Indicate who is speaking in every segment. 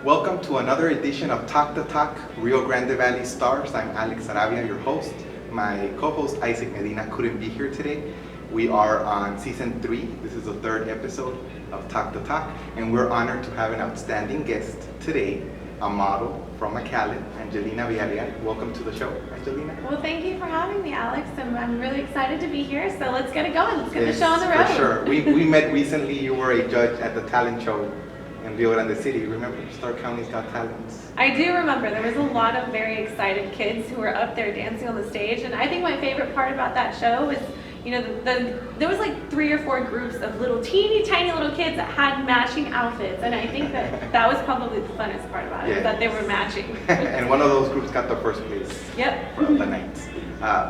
Speaker 1: Welcome to another edition of Talk the Talk, Rio Grande Valley Stars. I'm Alex Sarabia, your host. My co-host Isaac Medina couldn't be here today. We are on season 3. This is the 3rd episode of Talk the Talk, and we're honored to have an outstanding guest today, a model from McAllen, Angelina Villarreal. Welcome to the show, Angelina.
Speaker 2: Well, thank you for having me, Alex. I'm really excited to be here. So let's get it going. Let's get the show on the road.
Speaker 1: For sure. We met recently. You were a judge at the talent show in Rio Grande City. Remember Star County's Got Talents?
Speaker 2: I do remember. There was a lot of very excited kids who were up there dancing on the stage. And I think my favorite part about that show was, you know, there was like 3 or 4 groups of little teeny tiny little kids that had matching outfits, and I think that was probably the funnest part about it,
Speaker 1: Yeah.
Speaker 2: that they were matching.
Speaker 1: And one of those groups got the first place.
Speaker 2: Yep.
Speaker 1: For the night.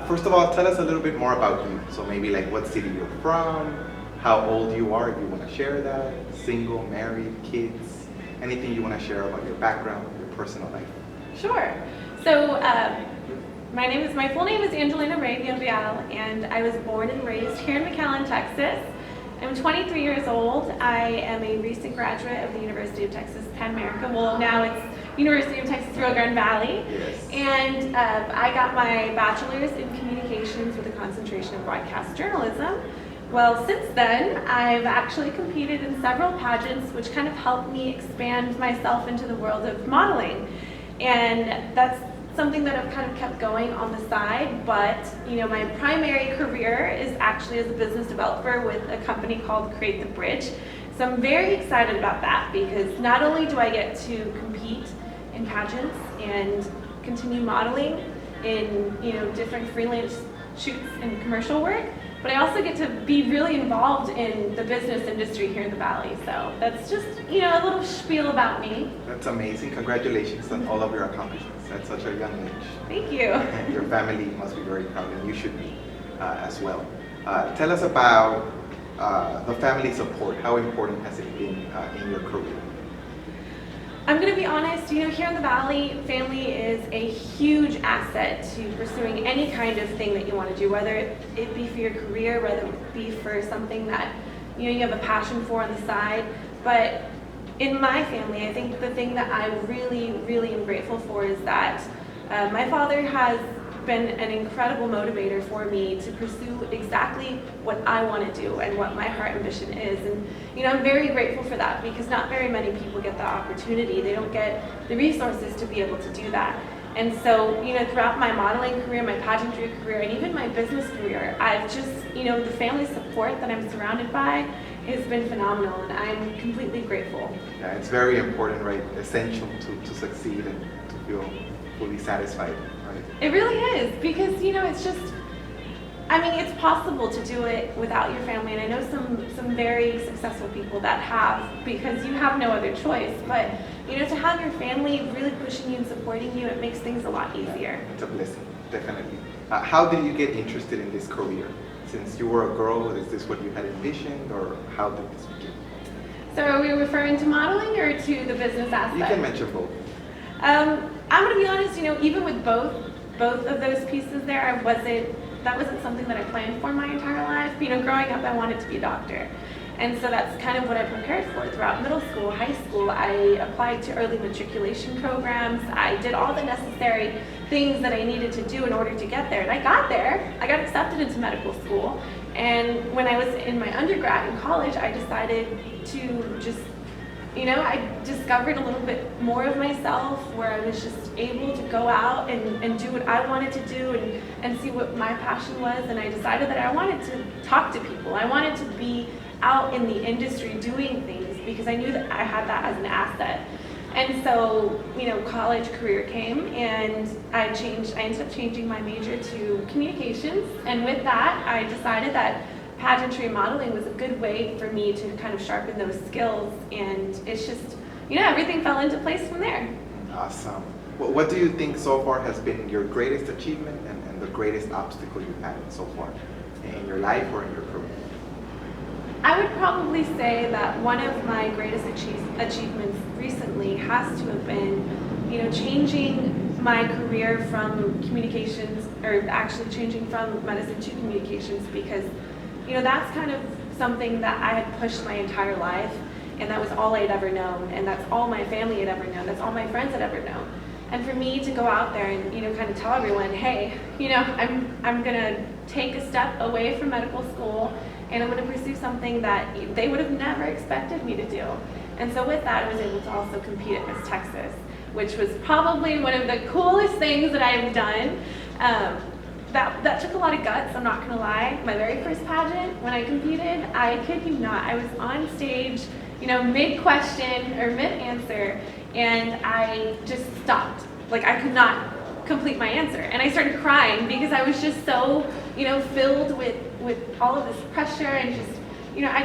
Speaker 1: First of all, tell us a little bit more about you. So maybe like what city you're from, how old you are, if you want to share that, single, married, kids, anything you want to share about your background, your personal life.
Speaker 2: Sure. So my full name is Angelina Rae Villarreal, and I was born and raised here in McAllen, Texas. I'm 23 years old. I am a recent graduate of the University of Texas Pan America. Well, now it's University of Texas Rio Grande Valley.
Speaker 1: Yes.
Speaker 2: And I got my bachelor's in communications with a concentration in broadcast journalism. Well, since then, I've actually competed in several pageants, which kind of helped me expand myself into the world of modeling. And that's something that I've kind of kept going on the side, but you know, my primary career is actually as a business developer with a company called Create the Bridge. So I'm very excited about that because not only do I get to compete in pageants and continue modeling in, you know, different freelance shoots and commercial work, but I also get to be really involved in the business industry here in the Valley. So that's just, you know, a little spiel about me.
Speaker 1: That's amazing. Congratulations on all of your accomplishments at such a young age.
Speaker 2: Thank you.
Speaker 1: Your family must be very proud, and you should be as well. Tell us about the family support. How important has it been in your career?
Speaker 2: I'm going to be honest, you know, here in the Valley, family is a huge asset to pursuing any kind of thing that you want to do, whether it be for your career, whether it be for something that, you know, you have a passion for on the side. But in my family, I think the thing that I really, really am grateful for is that my father has been an incredible motivator for me to pursue exactly what I want to do and what my heart ambition is. And you know, I'm very grateful for that because not very many people get the opportunity. They don't get the resources to be able to do that. And so, you know, throughout my modeling career, my pageantry career, and even my business career, I've just, you know, the family support that I'm surrounded by has been phenomenal, and I'm completely grateful.
Speaker 1: Yeah, it's very important, right? Essential to succeed and to feel fully satisfied, right?
Speaker 2: It really is, because, you know, it's just, I mean, it's possible to do it without your family, and I know some very successful people that have, because you have no other choice. But, you know, to have your family really pushing you and supporting you, it makes things a lot easier.
Speaker 1: It's a blessing, definitely. How did you get interested in this career? Since you were a girl, is this what you had envisioned, or how did this begin?
Speaker 2: So are we referring to modeling or to the business aspect?
Speaker 1: You can mention both.
Speaker 2: I'm going to be honest, you know, even with both of those pieces there, that wasn't something that I planned for my entire life. You know, growing up, I wanted to be a doctor. And so that's kind of what I prepared for throughout middle school, high school. I applied to early matriculation programs. I did all the necessary things that I needed to do in order to get there. And I got there. I got accepted into medical school. And when I was in my undergrad in college, I decided to just, you know, I discovered a little bit more of myself where I was just able to go out and do what I wanted to do and see what my passion was. And I decided that I wanted to talk to people. I wanted to be out in the industry doing things because I knew that I had that as an asset. And so, you know, college career came, and I ended up changing my major to communications. And with that, I decided that pageantry and modeling was a good way for me to kind of sharpen those skills, and it's just, you know, everything fell into place from there.
Speaker 1: Awesome. Well, what do you think so far has been your greatest achievement and the greatest obstacle you've had so far in your life or in your career?
Speaker 2: I would probably say that one of my greatest achievements recently has to have been, you know, changing my career from communications, or actually changing from medicine to communications, because, you know, that's kind of something that I had pushed my entire life. and that was all I'd ever known, and that's all my family had ever known, that's all my friends had ever known. And for me to go out there and, you know, kind of tell everyone, hey, you know, I'm gonna take a step away from medical school, and I'm gonna pursue something that they would have never expected me to do. And so with that, I was able to also compete at Miss Texas, which was probably one of the coolest things that I've done. That took a lot of guts, I'm not gonna lie. My very first pageant, when I competed, I kid you not, I was on stage, you know, mid-question or mid-answer, and I just stopped. Like, I could not complete my answer. And I started crying because I was just so, you know, filled with all of this pressure, and just, you know, I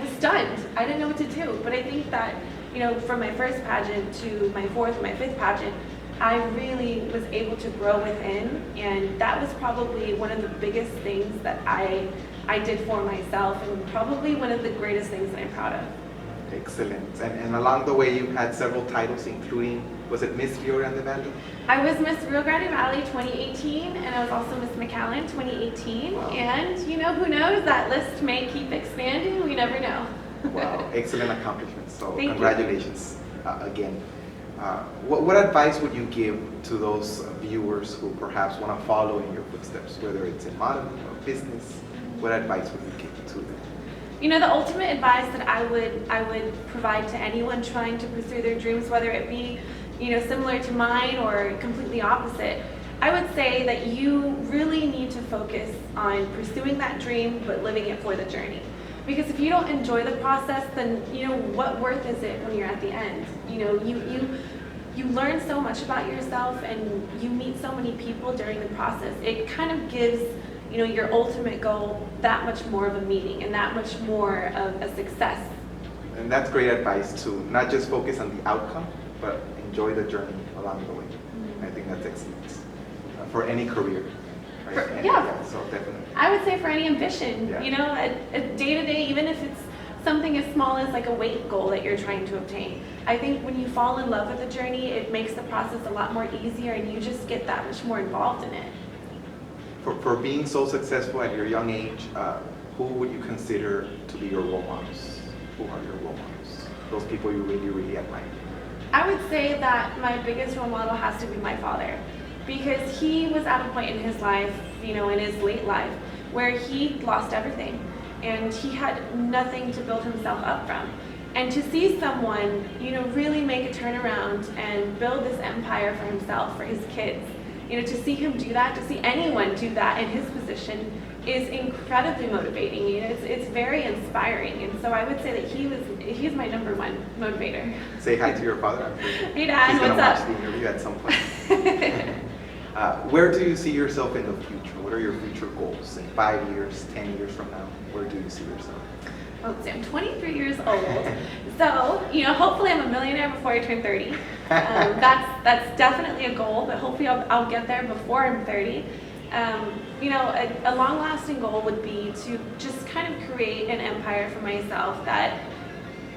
Speaker 2: was stunned. I didn't know what to do. But I think that, you know, from my first pageant to my fourth and my fifth pageant, I really was able to grow within, and that was probably one of the biggest things that I did for myself, and probably one of the greatest things that I'm proud of.
Speaker 1: Excellent. And along the way, you had several titles, including, was it Miss Rio Grande Valley?
Speaker 2: I was Miss Rio Grande Valley 2018, and I was also Miss McAllen 2018.
Speaker 1: Wow. And,
Speaker 2: you know, who knows, that list may keep expanding, we never know.
Speaker 1: Wow, excellent accomplishments. So
Speaker 2: Thank
Speaker 1: congratulations again. What advice would you give to those viewers who perhaps want to follow in your footsteps, whether it's in modeling or business? What advice would you give to them?
Speaker 2: You know, the ultimate advice that I would provide to anyone trying to pursue their dreams, whether it be, you know, similar to mine or completely opposite, I would say that you really need to focus on pursuing that dream, but living it for the journey. Because if you don't enjoy the process, then, you know, what worth is it when you're at the end? You know, you learn so much about yourself, and you meet so many people during the process. It kind of gives, you know, your ultimate goal that much more of a meaning and that much more of a success.
Speaker 1: And that's great advice to not just focus on the outcome, but enjoy the journey along the way. I think that's excellent for any career. Right?
Speaker 2: Yeah.
Speaker 1: So definitely.
Speaker 2: I would say for any ambition,
Speaker 1: Yeah.
Speaker 2: you know, a day-to-day, even if it's something as small as like a weight goal that you're trying to obtain. I think when you fall in love with the journey, it makes the process a lot more easier, and you just get that much more involved in it.
Speaker 1: For being so successful at your young age, who would you consider to be your role models? Who are your role models? Those people you really, really admire.
Speaker 2: I would say that my biggest role model has to be my father, because he was at a point in his life, you know, in his late life, where he lost everything, and he had nothing to build himself up from. And to see someone, you know, really make a turnaround and build this empire for himself, for his kids, you know, to see him do that, to see anyone do that in his position is incredibly motivating. You know, it's very inspiring. And so I would say that he's my number one motivator.
Speaker 1: Say hi to your father. I'm sure
Speaker 2: Hey Dad,
Speaker 1: he's gonna
Speaker 2: what's
Speaker 1: watch
Speaker 2: up?
Speaker 1: the interview at some point. Where do you see yourself in the future? What are your future goals in 5 years, 10 years from now? Where do you see yourself?
Speaker 2: Let's see, I'm 23 years old, so, you know, hopefully I'm a millionaire before I turn 30. That's definitely a goal, but hopefully I'll get there before I'm 30. You know, a long-lasting goal would be to just kind of create an empire for myself that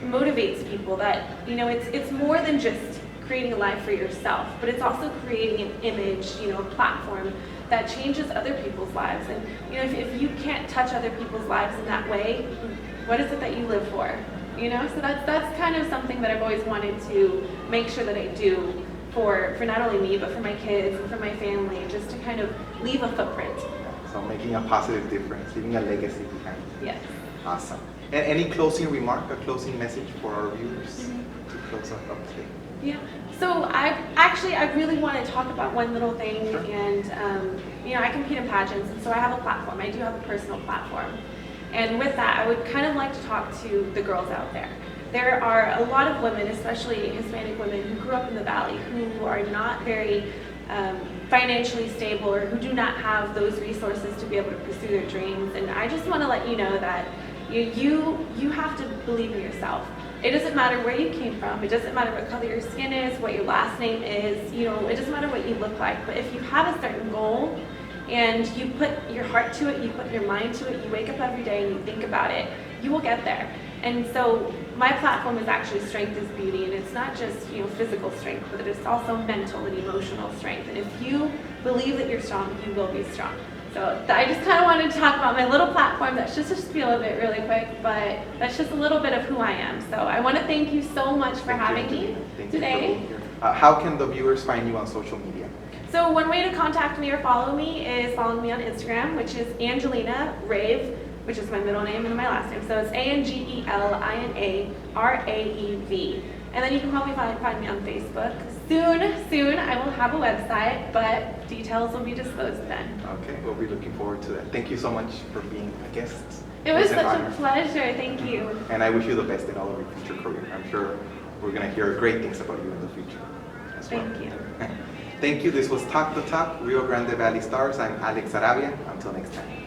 Speaker 2: motivates people, that, you know, it's more than just creating a life for yourself, but it's also creating an image, you know, a platform that changes other people's lives. And, you know, if you can't touch other people's lives in that way, what is it that you live for? You know, so that's kind of something that I've always wanted to make sure that I do for not only me, but for my kids and for my family, just to kind of leave a footprint.
Speaker 1: So making a positive difference, leaving a legacy behind.
Speaker 2: Yes.
Speaker 1: Awesome. And any closing remark, a closing message for our viewers to close up today?
Speaker 2: Yeah. So I really want to talk about one little thing,
Speaker 1: Sure.
Speaker 2: and you know, I compete in pageants, and so I have a platform. I do have a personal platform, and with that, I would kind of like to talk to the girls out there. There are a lot of women, especially Hispanic women, who grew up in the Valley, who are not very financially stable, or who do not have those resources to be able to pursue their dreams. And I just want to let you know that you have to believe in yourself. It doesn't matter where you came from. It doesn't matter what color your skin is, what your last name is. You know, it doesn't matter what you look like. But if you have a certain goal and you put your heart to it, you put your mind to it, you wake up every day and you think about it, you will get there. And so my platform is actually Strength is Beauty, and it's not just, you know, physical strength, but it's also mental and emotional strength. And if you believe that you're strong, you will be strong. So I just kind of wanted to talk about my little platform. That's just a spiel of it really quick, but that's just a little bit of who I am. So I want to thank you so much for having me today.
Speaker 1: How can the viewers find you on social media?
Speaker 2: So one way to contact me or follow me is following me on Instagram, which is Angelina Rae, which is my middle name and my last name. So it's ANGELINA RAEV. And then you can probably find me on Facebook. Soon I will have a website, but details will be disclosed then.
Speaker 1: Okay, we'll be looking forward to that. Thank you so much for being a guest.
Speaker 2: It was such a pleasure, thank you.
Speaker 1: And I wish you the best in all of your future career. I'm sure we're going to hear great things about you in the future as well.
Speaker 2: Thank you.
Speaker 1: Thank you. This was Talk the Talk, Rio Grande Valley Stars. I'm Alex Sarabia. Until next time.